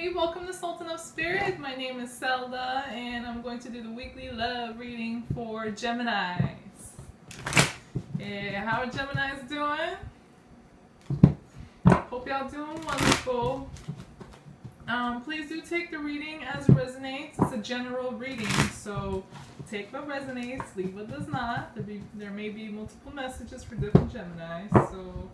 Hey, welcome to Sultan of Spirit. My name is Zelda, and I'm going to do the weekly love reading for Geminis. Yeah, how are Geminis doing? Hope y'all doing wonderful. Please do take the reading as it resonates. It's a general reading, so take what resonates, leave what does not. There may be multiple messages for different Geminis, so...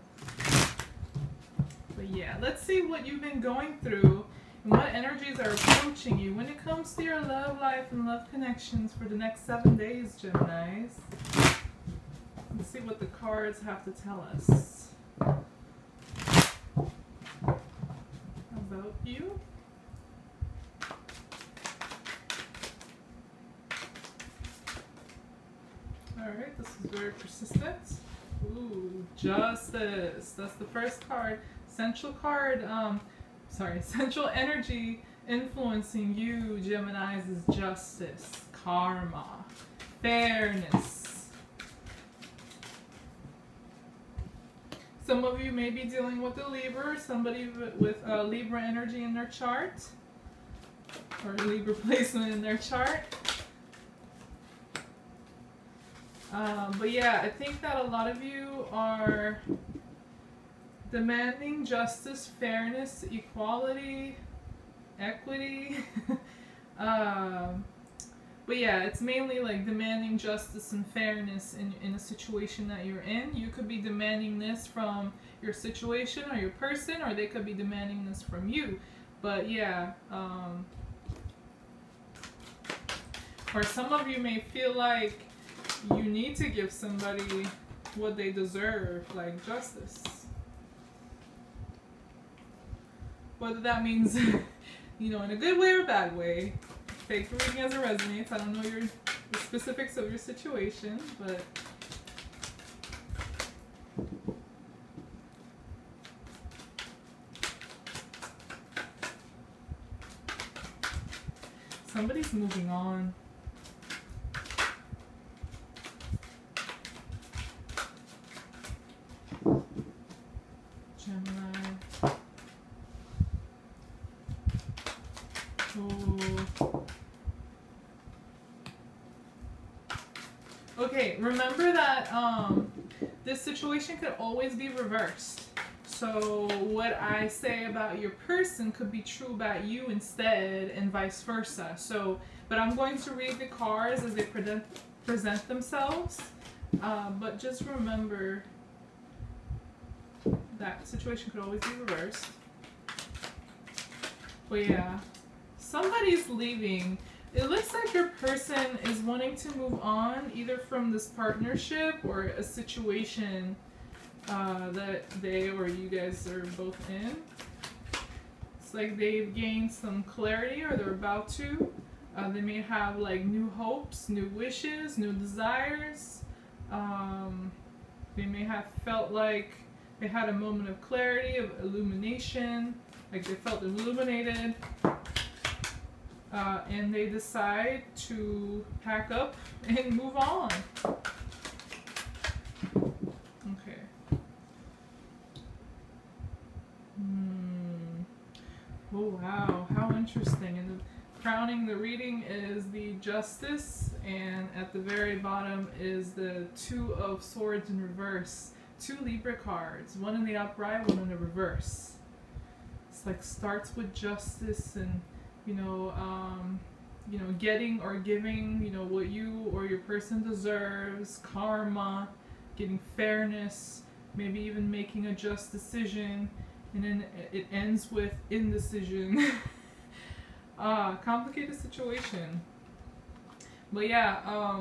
But yeah, let's see what you've been going through and what energies are approaching you when it comes to your love life and love connections for the next 7 days, Geminis. Let's see what the cards have to tell us about you. Alright, this is very persistent. Ooh, Justice. That's the first card. Central card, central energy influencing you, Geminis, is justice, karma, fairness. Some of you may be dealing with a Libra, somebody with Libra energy in their chart, or Libra placement in their chart. But yeah, I think that a lot of you are demanding justice, fairness, equality, equity. But yeah, it's mainly like demanding justice and fairness in a situation that you're in. You could be demanding this from your situation or your person, or they could be demanding this from you. But yeah, or some of you may feel like you need to give somebody what they deserve, like justice. Whether that means, you know, in a good way or a bad way. Take the reading as it resonates. I don't know the specifics of your situation, but... Somebody's moving on. Gemini. Okay, remember that this situation could always be reversed. So what I say about your person could be true about you instead, and vice versa. So, but I'm going to read the cards as they present themselves. But just remember that situation could always be reversed. But yeah, somebody's leaving. It looks like your person is wanting to move on, either from this partnership or a situation that they or you guys are both in. It's like they've gained some clarity, or they're about to. They may have like new hopes, new wishes, new desires. They may have felt like they had a moment of clarity, of illumination, like they felt illuminated. And they decide to pack up and move on. Okay. Oh wow, how interesting. And crowning the reading is the Justice, and at the very bottom is the Two of Swords in reverse. 2 Libra cards, one in the upright, one in the reverse. It's like starts with justice and you know, getting or giving, you know, what you or your person deserves, karma, getting fairness, maybe even making a just decision, and then it ends with indecision. Complicated situation. But yeah,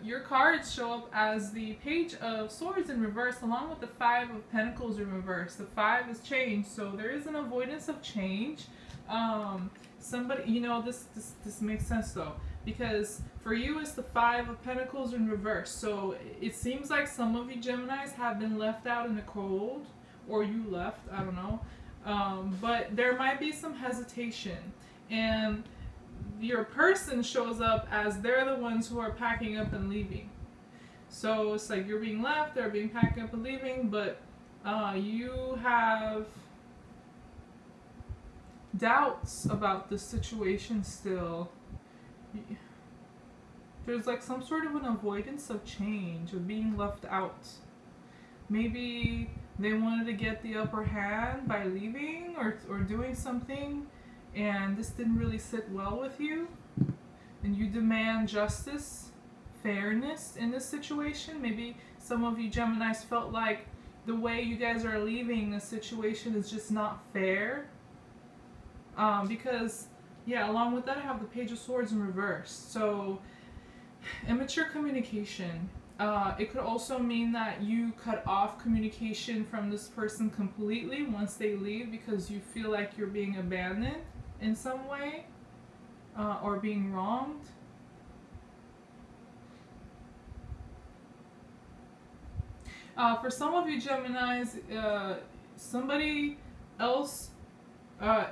your cards show up as the Page of Swords in reverse, along with the 5 of Pentacles in reverse. The 5 is change, so there is an avoidance of change. Somebody, you know, this makes sense though, because for you it's the 5 of Pentacles in reverse. So it seems like some of you Geminis have been left out in the cold, or you left, I don't know. But there might be some hesitation, and your person shows up as they're the ones who are packing up and leaving. So it's like you're being left, they're being packed up and leaving, but you have doubts about the situation still. There's like some sort of an avoidance of change, of being left out. Maybe they wanted to get the upper hand by leaving or doing something, and this didn't really sit well with you, and you demand justice, fairness in this situation. Maybe some of you Geminis felt like the way you guys are leaving the situation is just not fair. Because, yeah, along with that I have the Page of Swords in reverse. So, immature communication. It could also mean that you cut off communication from this person completely once they leave because you feel like you're being abandoned in some way, or being wronged. For some of you Geminis, somebody else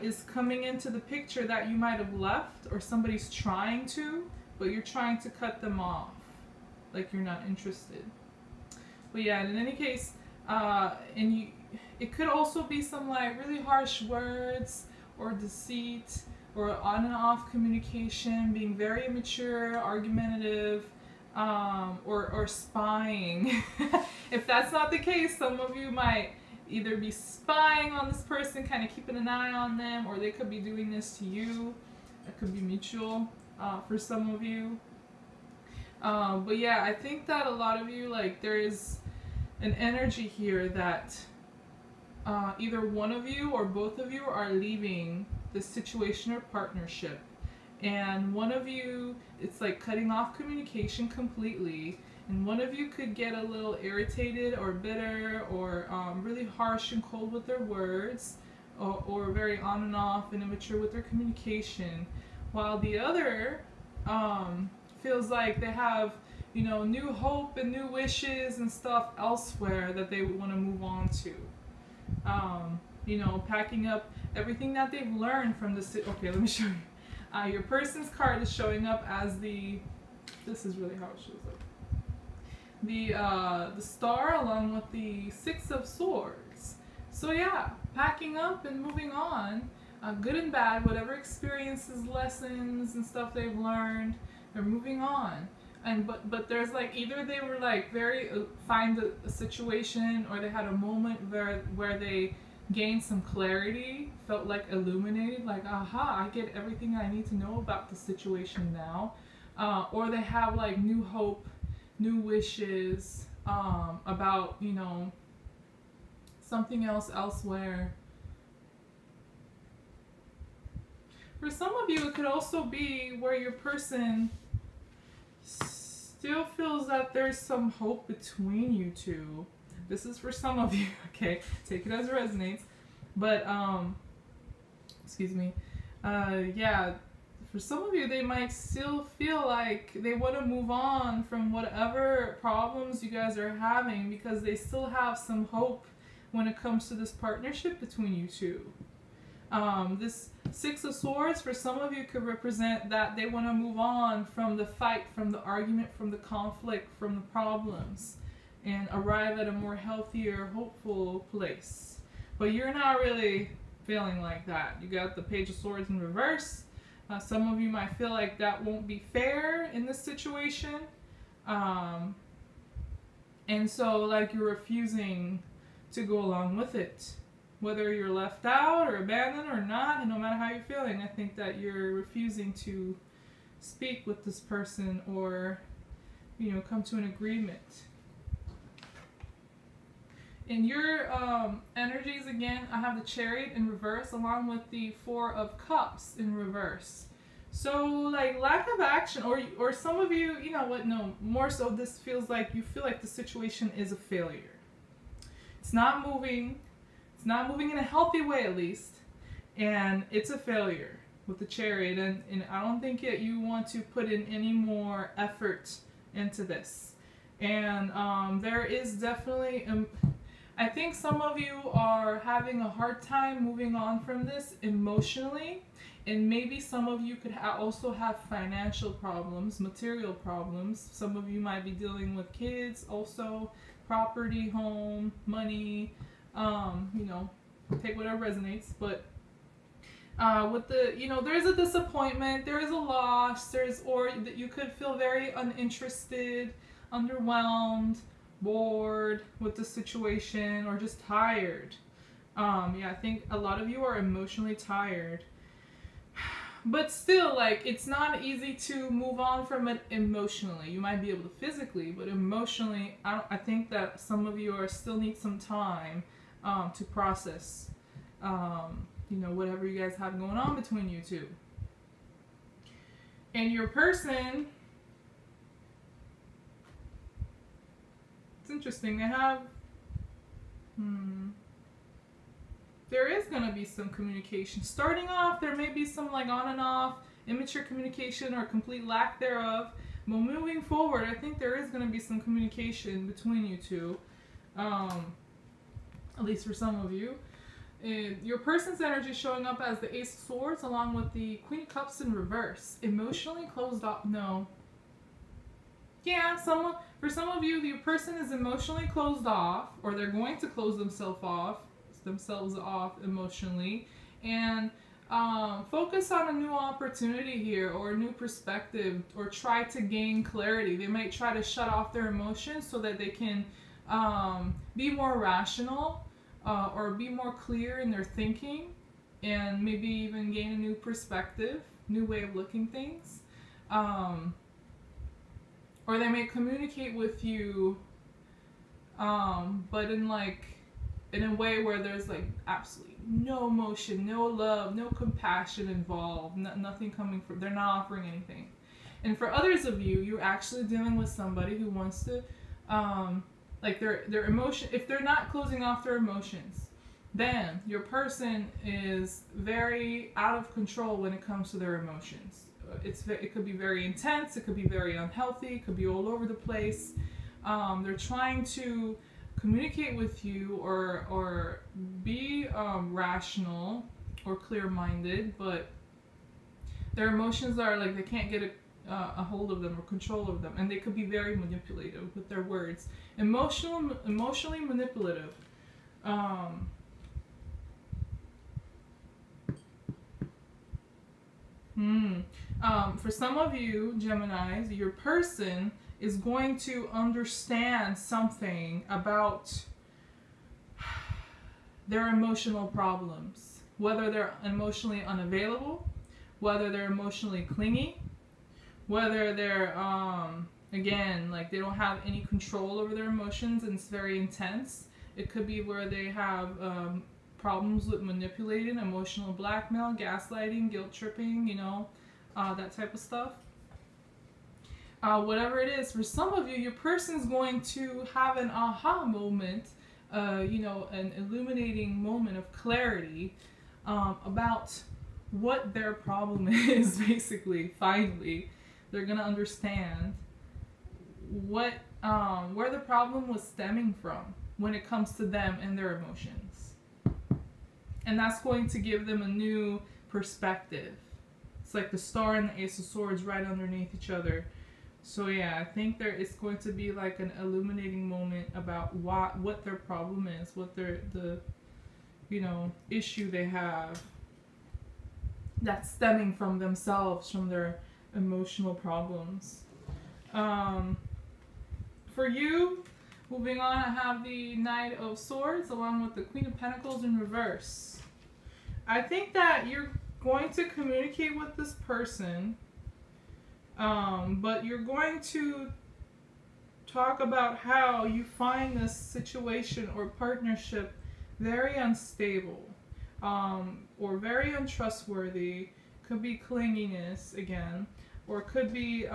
is coming into the picture that you might have left, or somebody's trying to, but you're trying to cut them off, like you're not interested. But yeah, in any case, it could also be some like really harsh words or deceit or on and off communication, being very immature, argumentative, or spying. If that's not the case, some of you might either be spying on this person, kind of keeping an eye on them, or they could be doing this to you. It could be mutual for some of you. But yeah, I think that a lot of you, like, there is an energy here that either one of you or both of you are leaving this situation or partnership. And one of you, it's like cutting off communication completely. And one of you could get a little irritated or bitter or really harsh and cold with their words, or very on and off and immature with their communication, while the other feels like they have, you know, new hope and new wishes and stuff elsewhere that they want to move on to. You know, packing up everything that they've learned from this. Okay, let me show you. Your person's card is showing up as the, this is really how it shows up. The star along with the Six of Swords. So yeah, packing up and moving on, good and bad, whatever experiences, lessons and stuff they've learned, they're moving on. And but there's like, either they were like very find a situation, or they had a moment where they gained some clarity, felt like illuminated, like, aha, I get everything I need to know about the situation now, or they have like new hope, new wishes about, you know, something else elsewhere. For some of you, it could also be where your person still feels that there's some hope between you two. This is for some of you, okay? Take it as it resonates. But, excuse me. Yeah, for some of you, they might still feel like they want to move on from whatever problems you guys are having, because they still have some hope when it comes to this partnership between you two. This Six of Swords, for some of you, could represent that they want to move on from the fight, from the argument, from the conflict, from the problems, and arrive at a more healthier, hopeful place. But you're not really feeling like that. You got the Page of Swords in reverse. Some of you might feel like that won't be fair in this situation. And so, like, you're refusing to go along with it. Whether you're left out or abandoned or not, and no matter how you're feeling, I think that you're refusing to speak with this person or, you know, come to an agreement. In your energies, again, I have the Chariot in reverse along with the Four of Cups in reverse. So, like, lack of action, or some of you, you know what, no, more so this feels like you feel like the situation is a failure. It's not moving. It's not moving in a healthy way, at least, and it's a failure with the Chariot, and I don't think you want to put in any more effort into this. And there is definitely, I think some of you are having a hard time moving on from this emotionally, and maybe some of you could also have financial problems, material problems. Some of you might be dealing with kids, also property, home, money. You know, take whatever resonates, but With the, there's a disappointment, there is a loss, or that you could feel very uninterested, underwhelmed, bored with the situation, or just tired. Yeah, I think a lot of you are emotionally tired. But still, like, it's not easy to move on from it emotionally. You might be able to physically, but emotionally, I think that some of you still need some time to process, whatever you guys have going on between you two. And your person, it's interesting. They have, there is going to be some communication. Starting off, there may be some like on and off, immature communication or complete lack thereof. But moving forward, I think there is going to be some communication between you two. At least for some of you. Your person's energy showing up as the Ace of Swords along with the Queen of Cups in reverse. Emotionally closed off. No. Yeah, for some of you, your person is emotionally closed off, or they're going to close themselves off emotionally, and focus on a new opportunity here, or a new perspective, or try to gain clarity. They might try to shut off their emotions so that they can be more rational, or be more clear in their thinking, and maybe even gain a new perspective, new way of looking things. Or they may communicate with you, but in a way where there's like absolutely no emotion, no love, no compassion involved, nothing coming from, they're not offering anything. And for others of you, you're actually dealing with somebody who wants to, like their emotion, if they're not closing off their emotions, then your person is very out of control when it comes to their emotions. It could be very intense, it could be very unhealthy, it could be all over the place. They're trying to communicate with you or be rational or clear-minded, but their emotions are like they can't get a hold of them or control of them, and they could be very manipulative with their words. Emotionally manipulative. For some of you, Geminis, your person is going to understand something about their emotional problems. Whether they're emotionally unavailable, whether they're emotionally clingy, whether they're, again, like they don't have any control over their emotions and it's very intense. It could be where they have problems with manipulating, emotional blackmail, gaslighting, guilt tripping, that type of stuff. Whatever it is, for some of you, your person's going to have an aha moment, an illuminating moment of clarity about what their problem is, basically. Finally, they're going to understand where the problem was stemming from when it comes to them and their emotions. And that's going to give them a new perspective. It's like the Star and the Ace of Swords right underneath each other. So yeah, I think there is going to be like an illuminating moment about what their problem is, what the issue they have that's stemming from themselves, from their emotional problems. For you, moving on, I have the Knight of Swords along with the Queen of Pentacles in reverse. I think that you're going to communicate with this person, but you're going to talk about how you find this situation or partnership very unstable, or very untrustworthy. Could be clinginess again, or could be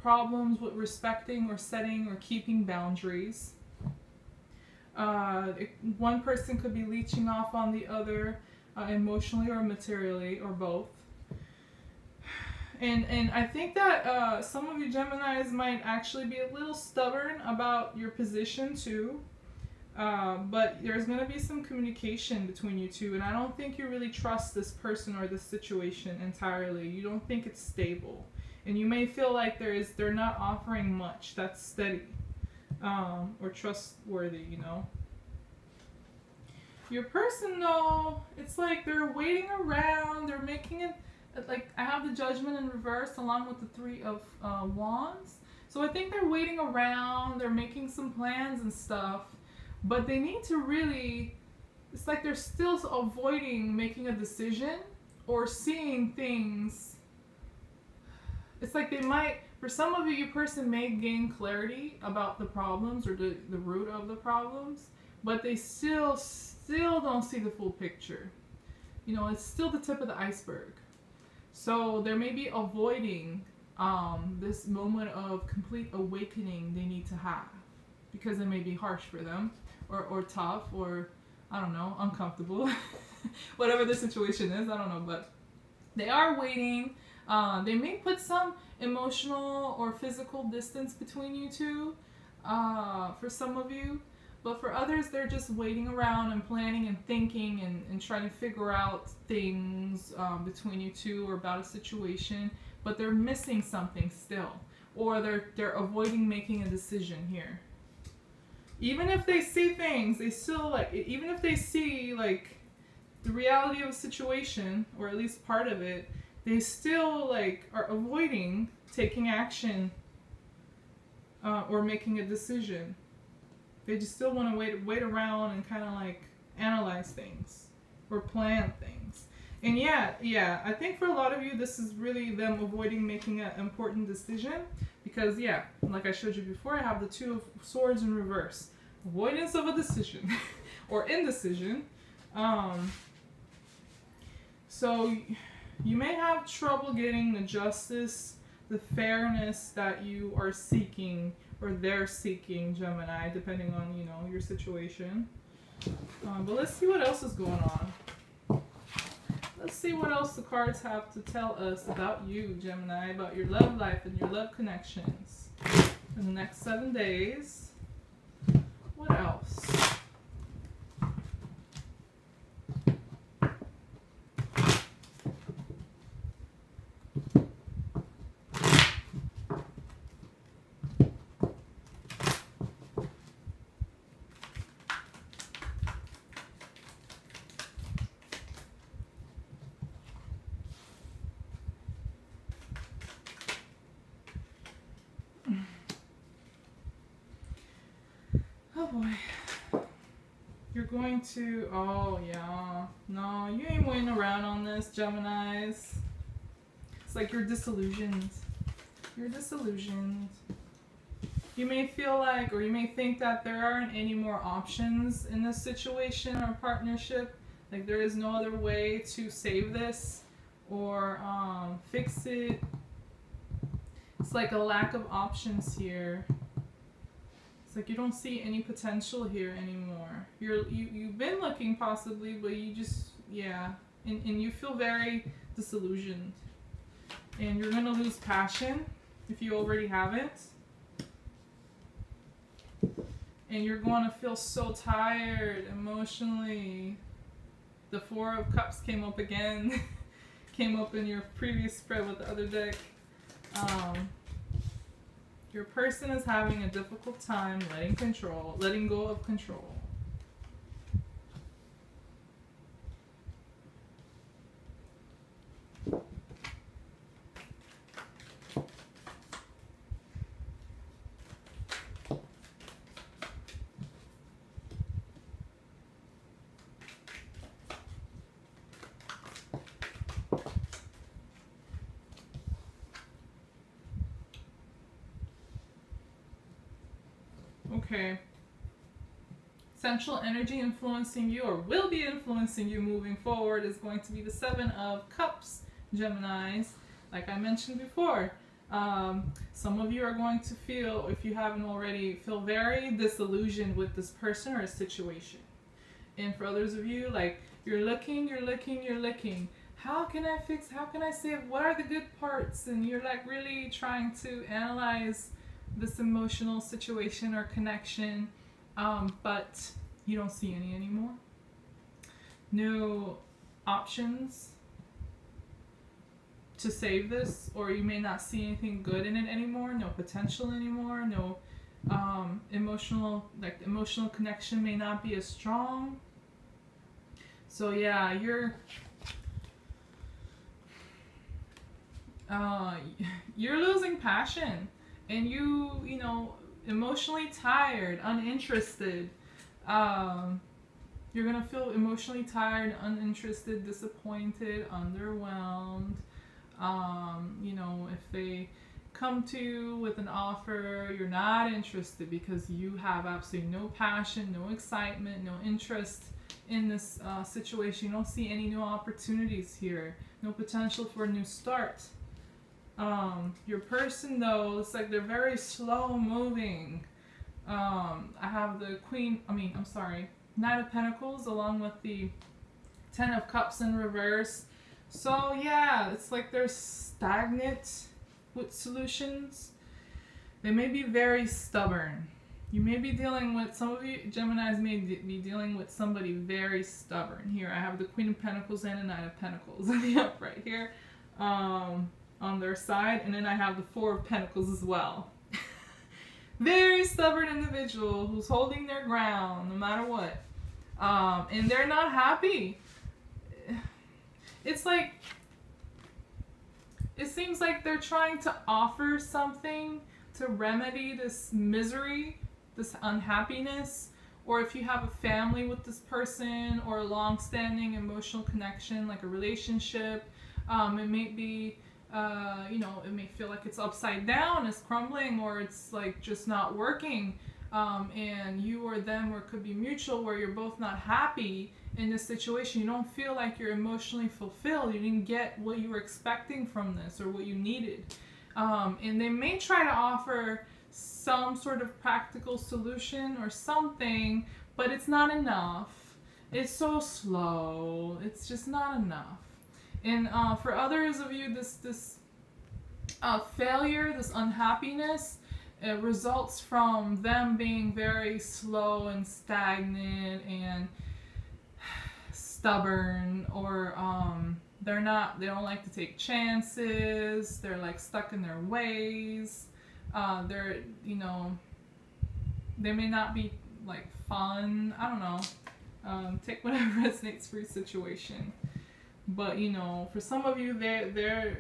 problems with respecting or setting or keeping boundaries. One person could be leeching off on the other, emotionally or materially, or both. And I think that some of you Geminis might actually be a little stubborn about your position too. But there's going to be some communication between you two, and I don't think you really trust this person or this situation entirely. You don't think it's stable. And you may feel like they're not offering much that's steady, or trustworthy, Your person, though, it's like they're waiting around, making it, like, I have the Judgment in reverse along with the Three of Wands. So I think they're waiting around, they're making some plans and stuff, but they need to really, it's like they're still avoiding making a decision or seeing things. It's like they might, for some of you, your person may gain clarity about the problems or the root of the problems, but they still don't see the full picture. You know, it's still the tip of the iceberg. So they may be avoiding this moment of complete awakening they need to have, because it may be harsh for them, or tough, or I don't know, uncomfortable. Whatever the situation is, I don't know, but they are waiting. They may put some emotional or physical distance between you two, for some of you, but for others, they're just waiting around and planning and thinking and trying to figure out things between you two or about a situation, but they're missing something still, or they're avoiding making a decision here. Even if they see things, they still, like, even if they see, like, the reality of a situation, or at least part of it, they still, like, are avoiding taking action or making a decision. They just still want to wait around and kind of, like, analyze things or plan things. And yeah, I think for a lot of you, this is really them avoiding making an important decision, because, yeah, like I showed you before, I have the Two of Swords in reverse. Avoidance of a decision or indecision. So you may have trouble getting the justice, the fairness that you are seeking, or they're seeking, Gemini, depending on, you know, your situation. But let's see what else is going on. Let's see what else the cards have to tell us about you, Gemini, about your love life and your love connections in the next 7 days. What else? Oh boy. You're going to, oh yeah. No, you ain't waiting around on this, Geminis. It's like you're disillusioned. You're disillusioned. You may feel like, or you may think that there aren't any more options in this situation or partnership. Like there is no other way to save this or fix it. It's like a lack of options here. Like you don't see any potential here anymore. You've been looking possibly, but you just, yeah, and you feel very disillusioned, and you're gonna lose passion if you already haven't, and you're going to feel so tired emotionally. The Four of Cups came up again. Came up in your previous spread with the other deck. Your person is having a difficult time letting go of control. Okay. Central energy influencing you, or will be influencing you moving forward, is going to be the Seven of Cups, Geminis. Like I mentioned before, some of you are going to feel, if you haven't already, feel very disillusioned with this person or a situation. And for others of you, like you're looking. How can I fix, how can I save, what are the good parts? And you're like really trying to analyze this emotional situation or connection, but you don't see any anymore. No options to save this, or you may not see anything good in it anymore, no potential anymore, no emotional connection may not be as strong. So yeah, uh, you're losing passion, and you know, emotionally tired, uninterested. Um, you're gonna feel emotionally tired, uninterested, disappointed, underwhelmed. You know, if they come to you with an offer, you're not interested because you have absolutely no passion, no excitement, no interest in this situation. You don't see any new opportunities here, no potential for a new start. Your person, though, it's like they're very slow moving. I have the Knight of Pentacles along with the Ten of Cups in reverse. So yeah, it's like they're stagnant with solutions. They may be very stubborn. You may be dealing with, some of you Geminis may be dealing with somebody very stubborn. Here I have the Queen of Pentacles and the Knight of Pentacles in the upright here on their side, and then I have the Four of Pentacles as well. Very stubborn individual who's holding their ground no matter what. And they're not happy. It's like, it seems like they're trying to offer something to remedy this misery, this unhappiness, or if you have a family with this person or a long-standing emotional connection, like a relationship, it may be, you know, it may feel like it's upside down, it's crumbling, or it's like just not working. And you or them, or it could be mutual, where you're both not happy in this situation. You don't feel like you're emotionally fulfilled. You didn't get what you were expecting from this or what you needed. And they may try to offer some sort of practical solution or something, but it's not enough. It's so slow. It's just not enough. And for others of you, this failure, this unhappiness, it results from them being very slow and stagnant and stubborn, or they don't like to take chances. They're like stuck in their ways. They're, you know, they may not be like fun. I don't know. Take whatever resonates for your situation. But you know, for some of you, they're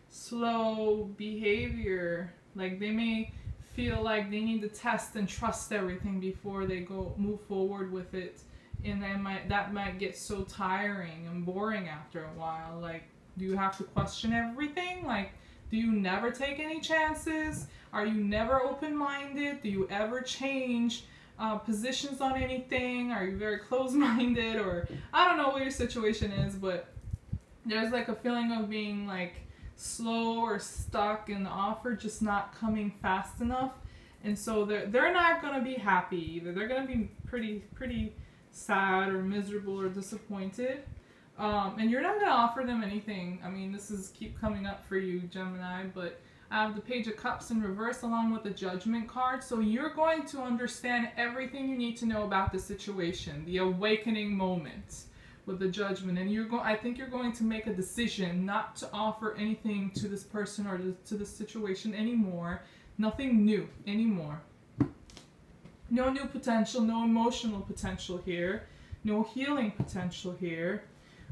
slow behavior. Like they may feel like they need to test and trust everything before they move forward with it, and that might get so tiring and boring after a while. Like, do you have to question everything? Like, do you never take any chances? Are you never open-minded? Do you ever change positions on anything? Are you very closed-minded? Or I don't know what your situation is, but there's like a feeling of being like slow or stuck, and the offer just not coming fast enough. And so they're not going to be happy either. They're going to be pretty sad or miserable or disappointed. And you're not going to offer them anything. I mean, this is keep coming up for you, Gemini, but I have the Page of Cups in reverse along with the Judgment card. So you're going to understand everything you need to know about the situation, the awakening moment with the Judgment. And I think you're going to make a decision not to offer anything to this person or to this situation anymore. Nothing new anymore. No new potential, no emotional potential here, no healing potential here,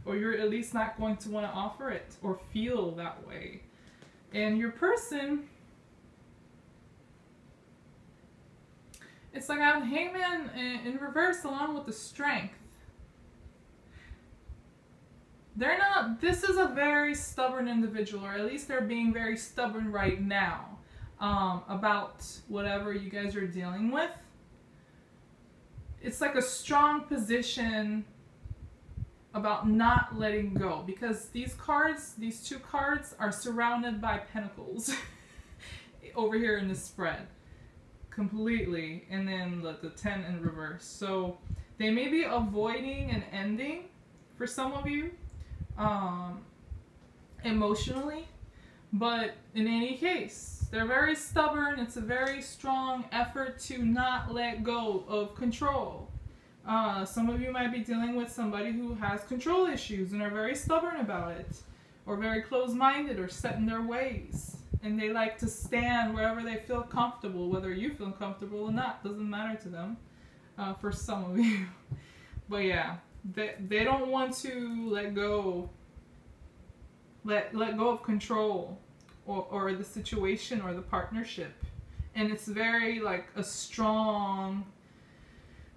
or you're at least not going to want to offer it or feel that way. And your person, it's like I have Hangman in reverse along with the Strength. They're not, this is a very stubborn individual, or at least they're being very stubborn right now about whatever you guys are dealing with. It's like a strong position about not letting go, because these two cards are surrounded by pentacles over here in the spread completely, and then the 10 in reverse. So they may be avoiding an ending for some of you emotionally, but in any case, they're very stubborn. It's a very strong effort to not let go of control. Some of you might be dealing with somebody who has control issues and are very stubborn about it, or very closed-minded or set in their ways. And they like to stand wherever they feel comfortable, whether you feel comfortable or not, doesn't matter to them, for some of you. But yeah, they don't want to let go let go of control or the situation or the partnership. And it's very like a strong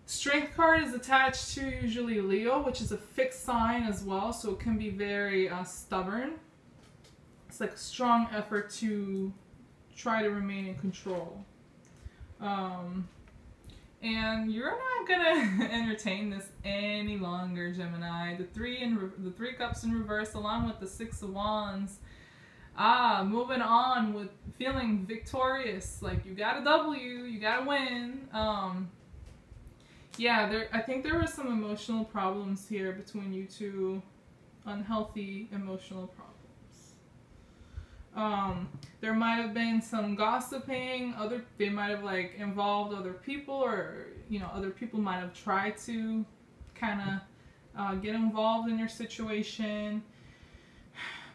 strength card is attached to usually Leo, which is a fixed sign as well, so it can be very stubborn. It's like a strong effort to try to remain in control. And you're not gonna entertain this any longer, Gemini. The three cups in reverse, along with the 6 of wands. Moving on with feeling victorious. Like you got a W, you got a win. Yeah, I think there were some emotional problems here between you two. Unhealthy emotional problems. There might have been some gossiping. They might have like involved other people, or you know, other people might have tried to kind of get involved in your situation.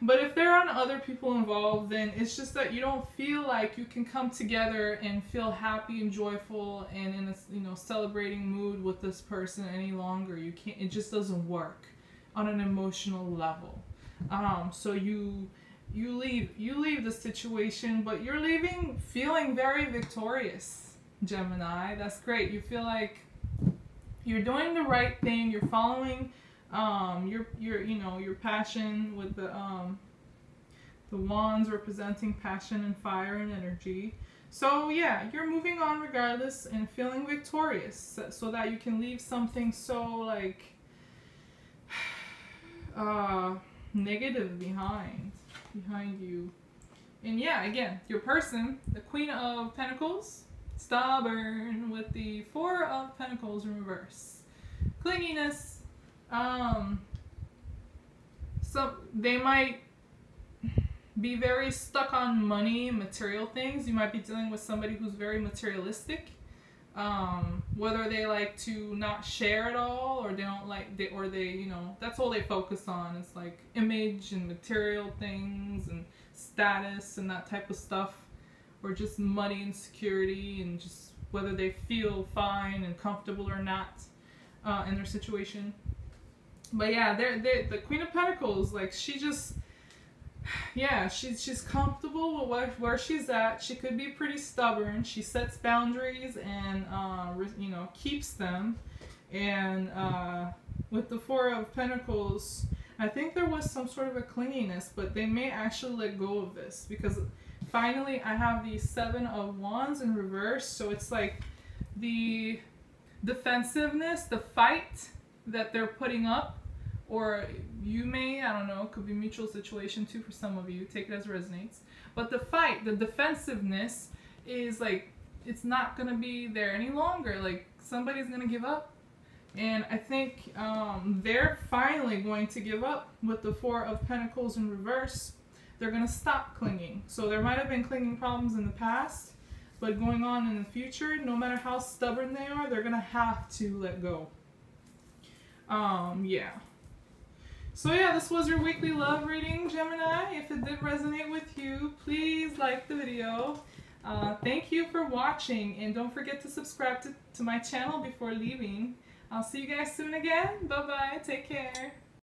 But if there aren't other people involved, then it's just that you don't feel like you can come together and feel happy and joyful and in a, you know, celebrating mood with this person any longer. You can't. It just doesn't work on an emotional level. So you leave the situation, but you're leaving feeling very victorious, Gemini. That's great. You feel like you're doing the right thing. You're following your passion with the wands representing passion and fire and energy. So yeah, you're moving on regardless and feeling victorious, so that you can leave something so like negative behind you. And yeah, again, your person, the Queen of Pentacles, stubborn with the 4 of Pentacles in reverse. Clinginess. So they might be very stuck on money and material things. You might be dealing with somebody who's very materialistic. Whether they like to not share at all, or they don't like, they you know, that's all they focus on. It's like image and material things and status and that type of stuff, or just money and security, and just whether they feel fine and comfortable or not in their situation. But yeah, the Queen of Pentacles, like she just, yeah, she's comfortable with where she's at. She could be pretty stubborn. She sets boundaries and you know, keeps them. And with the 4 of Pentacles, I think there was some sort of a clinginess, but they may actually let go of this, because finally I have the 7 of Wands in reverse. So it's like the defensiveness, the fight that they're putting up. Or you may, I don't know, it could be a mutual situation too for some of you. Take it as it resonates. But the fight, the defensiveness is like, it's not going to be there any longer. Like, somebody's going to give up. And I think they're finally going to give up with the 4 of Pentacles in reverse. They're going to stop clinging. So there might have been clinging problems in the past, but going on in the future, no matter how stubborn they are, they're going to have to let go. Yeah. So yeah, this was your weekly love reading, Gemini. If it did resonate with you, please like the video. Thank you for watching, and don't forget to subscribe to my channel before leaving. I'll see you guys soon again. Bye-bye. Take care.